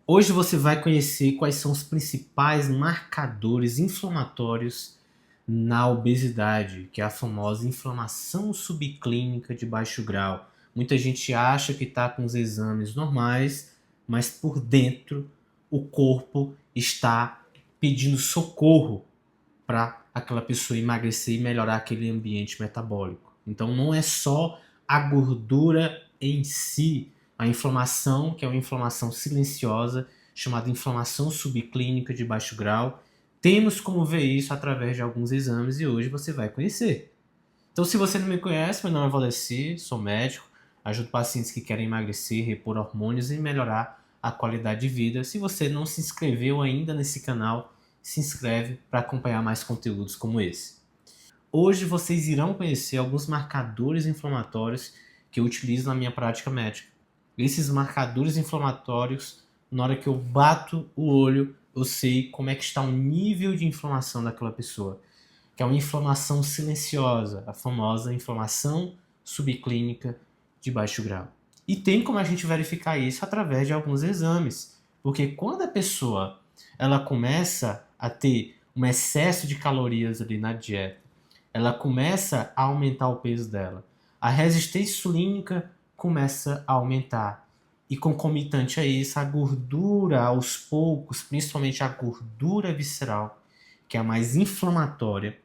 Hoje você vai conhecer quais são os principais marcadores inflamatórios na obesidade, que é a famosa inflamação subclínica de baixo grau. Muita gente acha que está com os exames normais, mas por dentro o corpo está pedindo socorro para aquela pessoa emagrecer e melhorar aquele ambiente metabólico. Então não é só a gordura em si, a inflamação, que é uma inflamação silenciosa, chamada inflamação subclínica de baixo grau. Temos como ver isso através de alguns exames e hoje você vai conhecer. Então, se você não me conhece, meu nome é Valdeci, sou médico, ajudo pacientes que querem emagrecer, repor hormônios e melhorar a qualidade de vida. Se você não se inscreveu ainda nesse canal, se inscreve para acompanhar mais conteúdos como esse. Hoje vocês irão conhecer alguns marcadores inflamatórios que eu utilizo na minha prática médica. Esses marcadores inflamatórios, na hora que eu bato o olho, eu sei como é que está o nível de inflamação daquela pessoa, que é uma inflamação silenciosa, a famosa inflamação subclínica de baixo grau. E tem como a gente verificar isso através de alguns exames, porque quando a pessoa ela começa a ter um excesso de calorias ali na dieta, ela começa a aumentar o peso dela, a resistência insulínica começa a aumentar. E concomitante a isso, a gordura aos poucos, principalmente a gordura visceral, que é a mais inflamatória,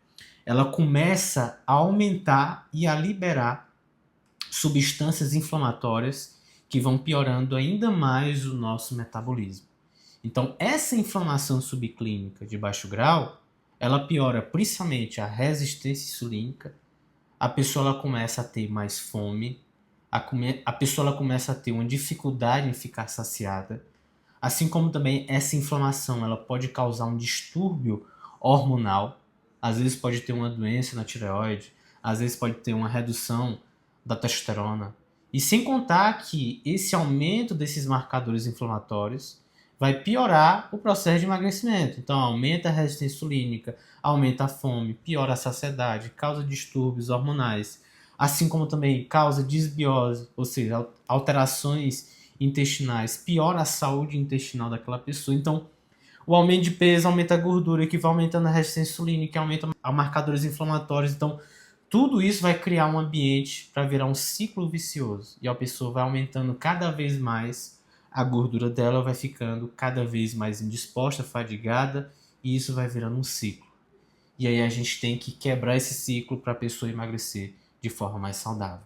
ela começa a aumentar e a liberar substâncias inflamatórias que vão piorando ainda mais o nosso metabolismo. Então, essa inflamação subclínica de baixo grau, ela piora principalmente a resistência insulínica, a pessoa ela começa a ter mais fome, a pessoa ela começa a ter uma dificuldade em ficar saciada, assim como também essa inflamação ela pode causar um distúrbio hormonal, às vezes pode ter uma doença na tireoide, às vezes pode ter uma redução da testosterona. E sem contar que esse aumento desses marcadores inflamatórios vai piorar o processo de emagrecimento. Então aumenta a resistência insulínica, aumenta a fome, piora a saciedade, causa distúrbios hormonais, assim como também causa disbiose, ou seja, alterações intestinais, piora a saúde intestinal daquela pessoa. Então, o aumento de peso aumenta a gordura, que vai aumentando a resistência insulínica, que aumenta a marcadores inflamatórios. Então, tudo isso vai criar um ambiente para virar um ciclo vicioso. E a pessoa vai aumentando cada vez mais a gordura dela, vai ficando cada vez mais indisposta, fadigada, e isso vai virando um ciclo. E aí a gente tem que quebrar esse ciclo para a pessoa emagrecer de forma mais saudável.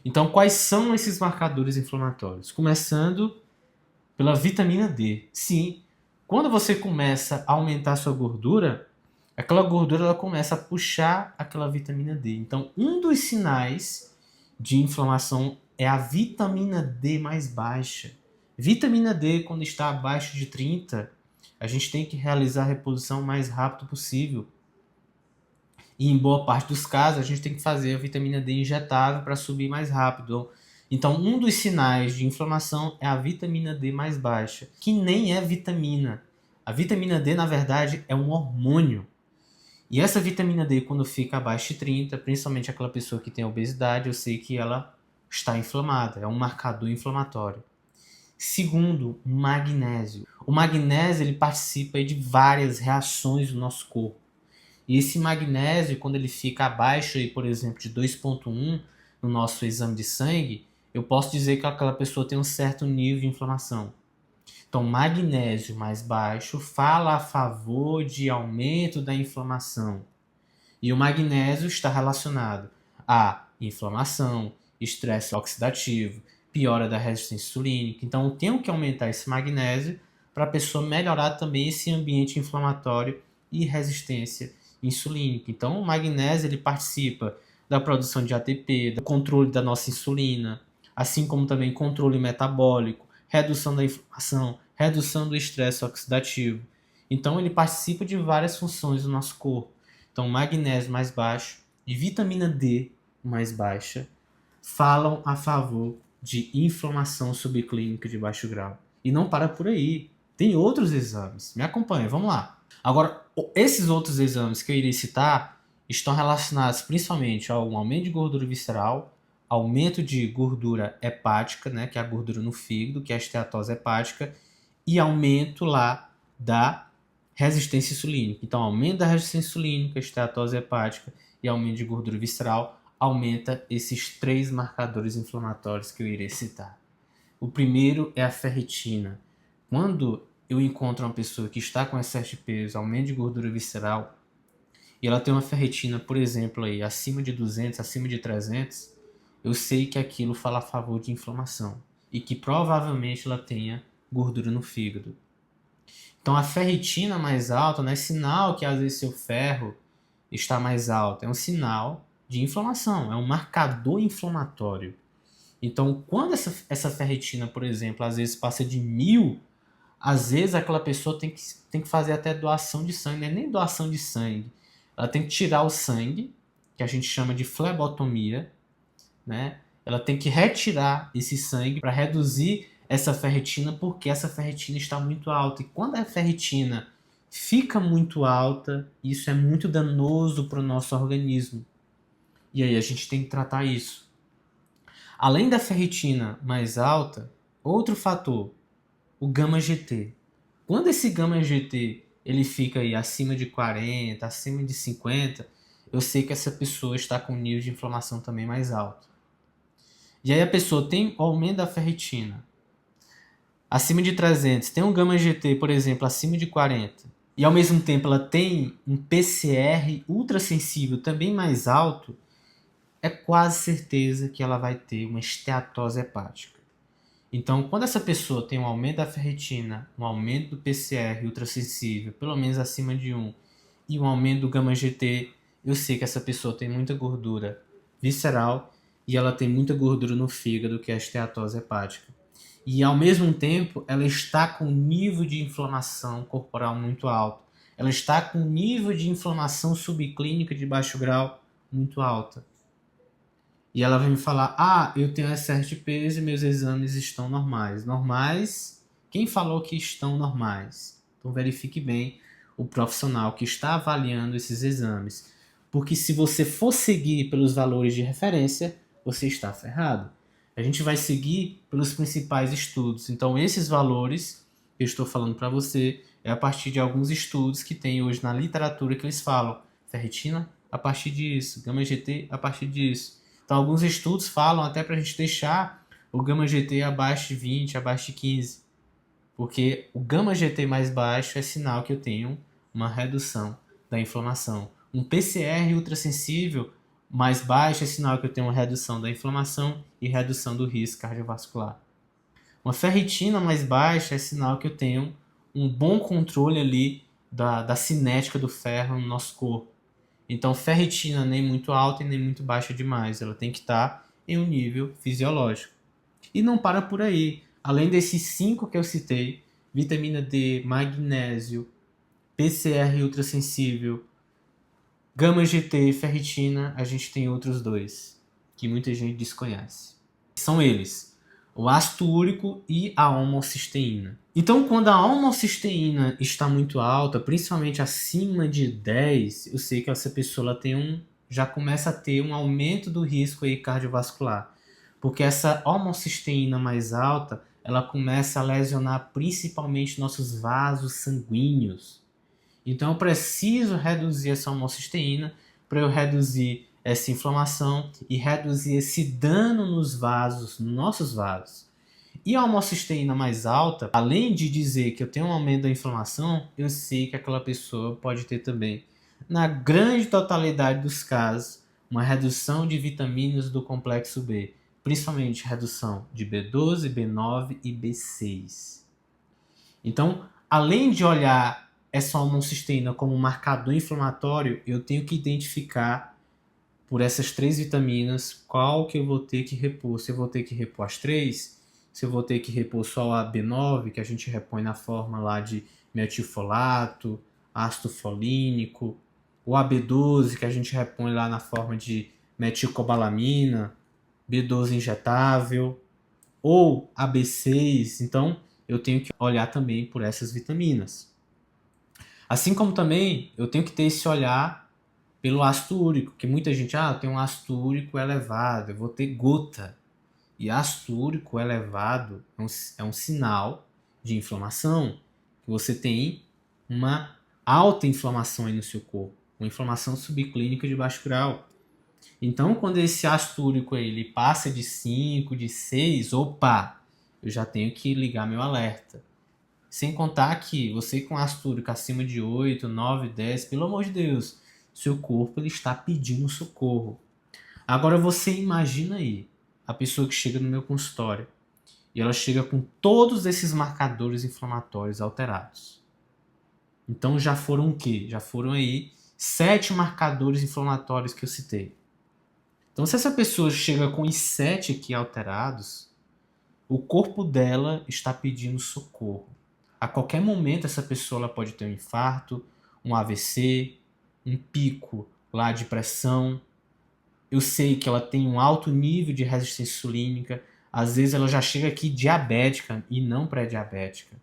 Então, quais são esses marcadores inflamatórios? Começando pela vitamina D. Sim, quando você começa a aumentar a sua gordura, aquela gordura ela começa a puxar aquela vitamina D. Então, um dos sinais de inflamação é a vitamina D mais baixa. Vitamina D, quando está abaixo de 30, a gente tem que realizar a reposição o mais rápido possível. E em boa parte dos casos, a gente tem que fazer a vitamina D injetável para subir mais rápido. Então, um dos sinais de inflamação é a vitamina D mais baixa, que nem é vitamina. A vitamina D, na verdade, é um hormônio. E essa vitamina D, quando fica abaixo de 30, principalmente aquela pessoa que tem obesidade, eu sei que ela está inflamada, é um marcador inflamatório. Segundo, magnésio. O magnésio ele participa de várias reações do nosso corpo. E esse magnésio, quando ele fica abaixo, por exemplo, de 2,1 no nosso exame de sangue, eu posso dizer que aquela pessoa tem um certo nível de inflamação. Então, magnésio mais baixo fala a favor de aumento da inflamação. E o magnésio está relacionado a inflamação, estresse oxidativo, piora da resistência insulínica. Então, eu tenho que aumentar esse magnésio para a pessoa melhorar também esse ambiente inflamatório e resistência insulínica. Então, o magnésio ele participa da produção de ATP, do controle da nossa insulina, assim como também controle metabólico, redução da inflamação, redução do estresse oxidativo. Então, ele participa de várias funções do nosso corpo. Então, magnésio mais baixo e vitamina D mais baixa falam a favor de inflamação subclínica de baixo grau. E não para por aí. Tem outros exames. Me acompanha, vamos lá. Agora, esses outros exames que eu irei citar estão relacionados principalmente ao aumento de gordura visceral, aumento de gordura hepática, né, que é a gordura no fígado, que é a esteatose hepática, e aumento lá da resistência insulínica. Então, aumento da resistência insulínica, esteatose hepática e aumento de gordura visceral aumenta esses 3 marcadores inflamatórios que eu irei citar. O primeiro é a ferritina. Quando eu encontro uma pessoa que está com excesso de peso, aumento de gordura visceral, e ela tem uma ferritina, por exemplo, aí, acima de 200, acima de 300, eu sei que aquilo fala a favor de inflamação e que provavelmente ela tenha gordura no fígado. Então a ferritina mais alta não é sinal que às vezes seu ferro está mais alto, é um sinal de inflamação, é um marcador inflamatório. Então quando essa ferritina, por exemplo, às vezes passa de 1000, às vezes aquela pessoa tem que fazer até doação de sangue, não é nem doação de sangue, ela tem que tirar o sangue, que a gente chama de flebotomia, né? Ela tem que retirar esse sangue para reduzir essa ferritina, porque essa ferritina está muito alta. E quando a ferritina fica muito alta, isso é muito danoso para o nosso organismo. E aí a gente tem que tratar isso. Além da ferritina mais alta, outro fator, o gama-GT. Quando esse gama-GT ele fica aí acima de 40, acima de 50, eu sei que essa pessoa está com um nível de inflamação também mais alto. E aí a pessoa tem o aumento da ferritina acima de 300, tem um gama-GT, por exemplo, acima de 40, e ao mesmo tempo ela tem um PCR ultrassensível também mais alto, é quase certeza que ela vai ter uma esteatose hepática. Então, quando essa pessoa tem um aumento da ferritina, um aumento do PCR ultrassensível, pelo menos acima de 1, e um aumento do gama-GT, eu sei que essa pessoa tem muita gordura visceral e ela tem muita gordura no fígado, que é a esteatose hepática. E ao mesmo tempo, ela está com um nível de inflamação corporal muito alto. Ela está com um nível de inflamação subclínica de baixo grau muito alta. E ela vai me falar, eu tenho excesso de peso e meus exames estão normais. Normais? Quem falou que estão normais? Então verifique bem o profissional que está avaliando esses exames. Porque se você for seguir pelos valores de referência, você está ferrado. A gente vai seguir pelos principais estudos. Então esses valores que eu estou falando para você é a partir de alguns estudos que tem hoje na literatura que eles falam ferritina a partir disso, gama-GT a partir disso. Então, alguns estudos falam até para a gente deixar o gama-GT abaixo de 20, abaixo de 15. Porque o gama-GT mais baixo é sinal que eu tenho uma redução da inflamação. Um PCR ultrassensível mais baixo é sinal que eu tenho uma redução da inflamação e redução do risco cardiovascular. Uma ferritina mais baixa é sinal que eu tenho um bom controle ali da cinética do ferro no nosso corpo. Então, ferritina nem muito alta e nem muito baixa demais. Ela tem que estar em um nível fisiológico. E não para por aí. Além desses 5 que eu citei, vitamina D, magnésio, PCR ultrassensível, gama-GT, ferritina, a gente tem outros 2 que muita gente desconhece. São eles, o ácido úrico e a homocisteína. Então, quando a homocisteína está muito alta, principalmente acima de 10, eu sei que essa pessoa já começa a ter um aumento do risco aí cardiovascular. Porque essa homocisteína mais alta, ela começa a lesionar principalmente nossos vasos sanguíneos. Então, eu preciso reduzir essa homocisteína para eu reduzir essa inflamação e reduzir esse dano nos vasos, nos nossos vasos. E a homocisteína mais alta, além de dizer que eu tenho um aumento da inflamação, eu sei que aquela pessoa pode ter também, na grande totalidade dos casos, uma redução de vitaminas do complexo B, principalmente redução de B12, B9 e B6. Então, além de olhar essa homocisteína como um marcador inflamatório, eu tenho que identificar por essas 3 vitaminas qual que eu vou ter que repor. Se eu vou ter que repor as 3, se eu vou ter que repor só a B9, que a gente repõe na forma lá de metilfolato, ácido folínico, ou a B12, que a gente repõe lá na forma de metilcobalamina, B12 injetável, ou a B6. Então, eu tenho que olhar também por essas vitaminas. Assim como também eu tenho que ter esse olhar pelo ácido úrico, que muita gente, eu tenho um ácido úrico elevado, eu vou ter gota. E ácido úrico elevado é um sinal de inflamação, que você tem uma alta inflamação aí no seu corpo, uma inflamação subclínica de baixo grau. Então, quando esse ácido úrico aí, ele passa de 5, de 6, opa, eu já tenho que ligar meu alerta. Sem contar que você com ácido úrico acima de 8, 9, 10, pelo amor de Deus, seu corpo ele está pedindo socorro. Agora você imagina aí, a pessoa que chega no meu consultório, e ela chega com todos esses marcadores inflamatórios alterados. Então já foram o quê? Já foram aí 7 marcadores inflamatórios que eu citei. Então se essa pessoa chega com os 7 aqui alterados, o corpo dela está pedindo socorro. A qualquer momento essa pessoa ela pode ter um infarto, um AVC, um pico lá de pressão. Eu sei que ela tem um alto nível de resistência insulínica. Às vezes ela já chega aqui diabética e não pré-diabética.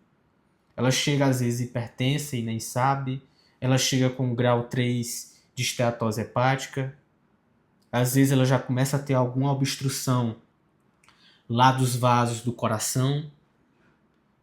Ela chega às vezes hipertensa e nem sabe. Ela chega com grau 3 de esteatose hepática. Às vezes ela já começa a ter alguma obstrução lá dos vasos do coração.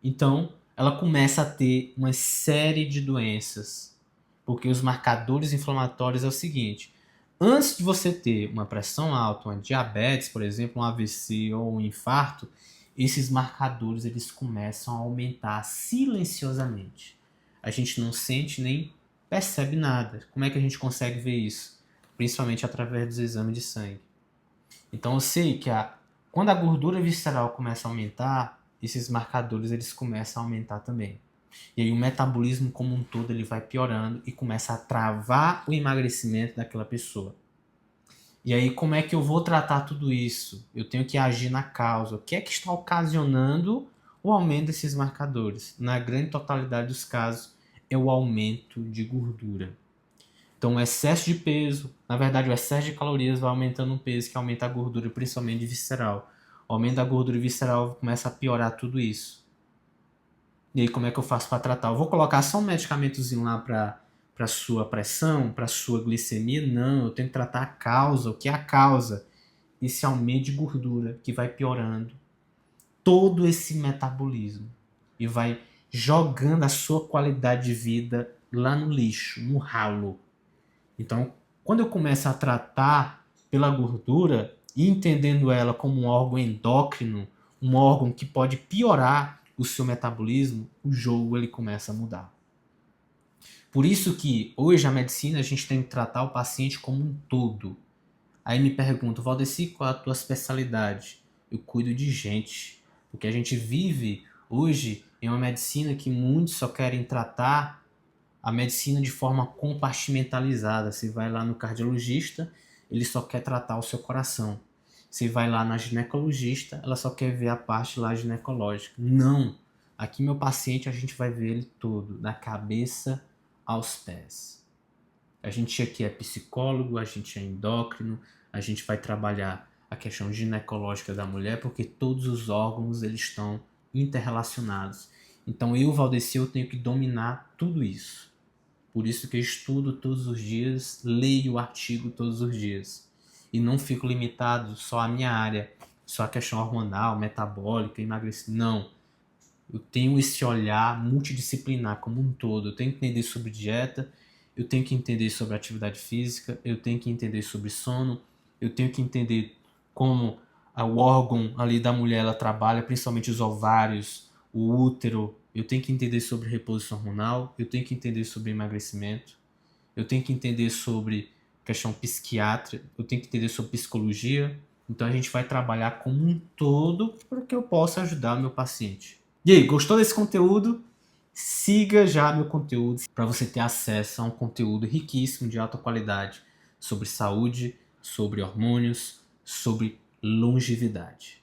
Então, ela começa a ter uma série de doenças. Porque os marcadores inflamatórios é o seguinte: antes de você ter uma pressão alta, uma diabetes, por exemplo, um AVC ou um infarto, esses marcadores eles começam a aumentar silenciosamente. A gente não sente nem percebe nada. Como é que a gente consegue ver isso? Principalmente através dos exames de sangue. Então eu sei que quando a gordura visceral começa a aumentar, esses marcadores eles começam a aumentar também. E aí o metabolismo como um todo ele vai piorando e começa a travar o emagrecimento daquela pessoa. E aí como é que eu vou tratar tudo isso? Eu tenho que agir na causa. O que é que está ocasionando o aumento desses marcadores? Na grande totalidade dos casos é o aumento de gordura. Então o excesso de peso, na verdade o excesso de calorias vai aumentando o peso que aumenta a gordura, principalmente visceral. O aumento da gordura visceral começa a piorar tudo isso. E aí como é que eu faço para tratar? Eu vou colocar só um medicamentozinho lá para sua pressão, para sua glicemia? Não, eu tenho que tratar a causa. O que é a causa? Esse aumento de gordura que vai piorando todo esse metabolismo e vai jogando a sua qualidade de vida lá no lixo, no ralo. Então, quando eu começo a tratar pela gordura e entendendo ela como um órgão endócrino, um órgão que pode piorar o seu metabolismo, o jogo ele começa a mudar. Por isso que hoje a medicina a gente tem que tratar o paciente como um todo. Aí me pergunto, Valdeci, qual é a tua especialidade? Eu cuido de gente, porque a gente vive hoje em uma medicina que muitos só querem tratar a medicina de forma compartimentalizada. Você vai lá no cardiologista, ele só quer tratar o seu coração. Você vai lá na ginecologista, ela só quer ver a parte lá ginecológica. Não! Aqui meu paciente a gente vai ver ele todo, da cabeça aos pés. A gente aqui é psicólogo, a gente é endócrino, a gente vai trabalhar a questão ginecológica da mulher, porque todos os órgãos eles estão interrelacionados. Então eu, Valdeci, eu tenho que dominar tudo isso. Por isso que eu estudo todos os dias, leio o artigo todos os dias. E não fico limitado só à minha área, só à questão hormonal, metabólica, emagrecimento. Não. Eu tenho esse olhar multidisciplinar como um todo. Eu tenho que entender sobre dieta, eu tenho que entender sobre atividade física, eu tenho que entender sobre sono, eu tenho que entender como o órgão ali da mulher ela trabalha, principalmente os ovários, o útero. Eu tenho que entender sobre reposição hormonal, eu tenho que entender sobre emagrecimento, eu tenho que entender sobre questão psiquiátrica, eu tenho que entender sobre psicologia. Então a gente vai trabalhar como um todo para que eu possa ajudar o meu paciente. E aí, gostou desse conteúdo? Siga já meu conteúdo para você ter acesso a um conteúdo riquíssimo de alta qualidade sobre saúde, sobre hormônios, sobre longevidade.